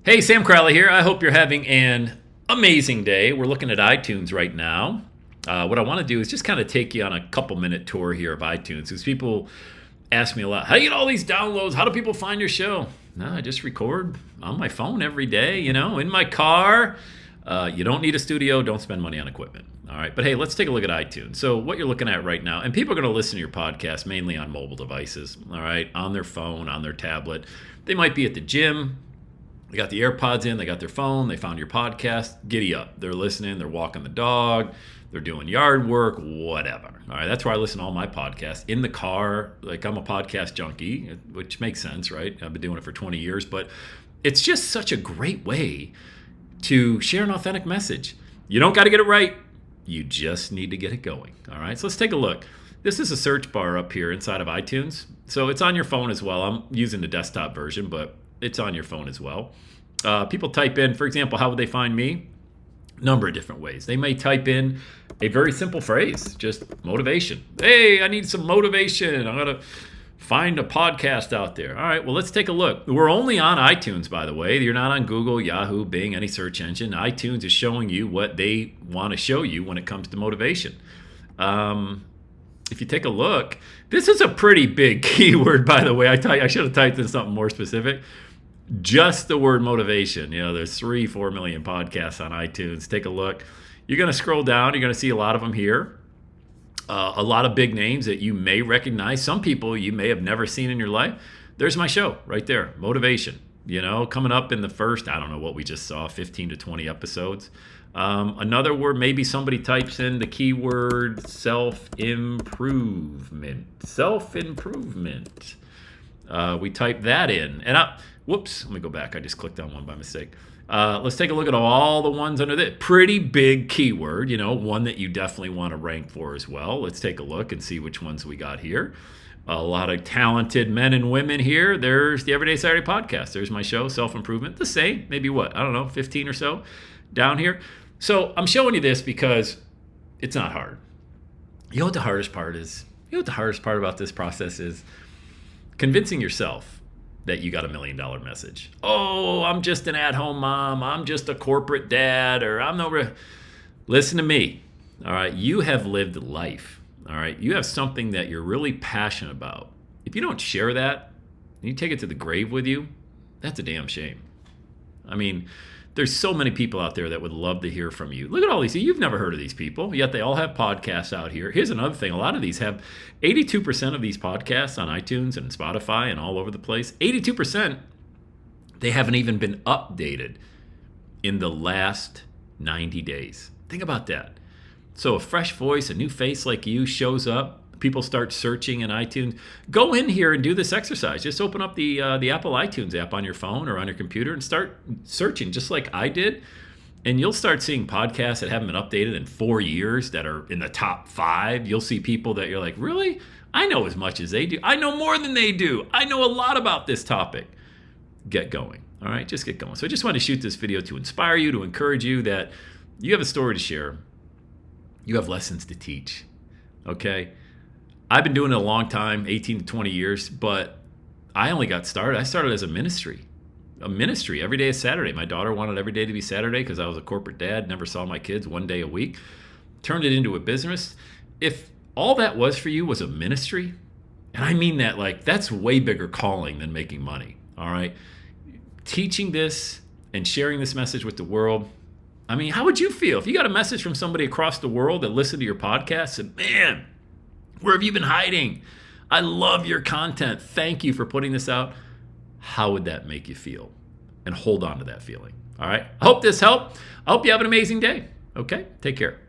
Hey, Sam Crowley here. I hope you're having an amazing day. We're looking at iTunes right now. What I want to do is just kind of take you on a couple minute tour here of iTunes because people ask me a lot, how do you get all these downloads? How do people find your show? No, I just record on my phone every day, in my car. You don't need a studio. Don't spend money on equipment. All right. But hey, let's take a look at iTunes. So what you're looking at right now, and people are going to listen to your podcast mainly on mobile devices, all right, on their phone, on their tablet. They might be at the gym. They got the AirPods in, they got their phone, they found your podcast, giddy up. They're listening, they're walking the dog, they're doing yard work, whatever. All right, that's where I listen to all my podcasts. In the car, like I'm a podcast junkie, which makes sense, right? I've been doing it for 20 years, but it's just such a great way to share an authentic message. You don't got to get it right. You just need to get it going. All right, so let's take a look. This is a search bar up here inside of iTunes. So it's on your phone as well. I'm using the desktop version, but it's on your phone as well. People type in, for example, how would they find me? Number of different ways. They may type in a very simple phrase, just motivation. Hey, I need some motivation. I'm going to find a podcast out there. All right, well, let's take a look. We're only on iTunes, by the way. You're not on Google, Yahoo, Bing, any search engine. iTunes is showing you what they want to show you when it comes to motivation. If you take a look, this is a pretty big keyword, by the way. I should have typed in something more specific. Just the word motivation. There's 3-4 million podcasts on iTunes. Take a look. You're going to scroll down. You're going to see a lot of them here. A lot of big names that you may recognize. Some people you may have never seen in your life. There's my show right there. Motivation. Coming up in the first, I don't know what we just saw, 15 to 20 episodes. Another word, maybe somebody types in the keyword self-improvement. Self-improvement. We type that in. And whoops, let me go back. I just clicked on one by mistake. Let's take a look at all the ones under that. Pretty big keyword, one that you definitely want to rank for as well. Let's take a look and see which ones we got here. A lot of talented men and women here. There's the Everyday Saturday podcast. There's my show, Self-Improvement. The same, maybe 15 or so down here. So I'm showing you this because it's not hard. You know what the hardest part is? You know what the hardest part about this process is? Convincing yourself that you got $1 million message. Oh, I'm just an at-home mom. I'm just a corporate dad, or I'm no. Listen to me. All right, you have lived life. All right, you have something that you're really passionate about. If you don't share that, and you take it to the grave with you, that's a damn shame. I mean, there's so many people out there that would love to hear from you. Look at all these. You've never heard of these people, yet they all have podcasts out here. Here's another thing. A lot of these have 82% of these podcasts on iTunes and Spotify and all over the place. 82%, they haven't even been updated in the last 90 days. Think about that. So a fresh voice, a new face like you shows up. People start searching in iTunes. Go in here and do this exercise. Just open up the Apple iTunes app on your phone or on your computer and start searching just like I did. And you'll start seeing podcasts that haven't been updated in 4 years that are in the top 5. You'll see people that you're like, really? I know as much as they do. I know more than they do. I know a lot about this topic. Get going. All right, just get going. So I just want to shoot this video to inspire you, to encourage you that you have a story to share. You have lessons to teach. Okay? I've been doing it a long time, 18 to 20 years, but I only got started. I started as a ministry. Every day is Saturday. My daughter wanted every day to be Saturday because I was a corporate dad, never saw my kids one day a week. Turned it into a business. If all that was for you was a ministry, and I mean that like that's way bigger calling than making money, all right? Teaching this and sharing this message with the world, I mean, how would you feel if you got a message from somebody across the world that listened to your podcast and, man, where have you been hiding? I love your content. Thank you for putting this out. How would that make you feel? And hold on to that feeling. All right. I hope this helped. I hope you have an amazing day. Okay. Take care.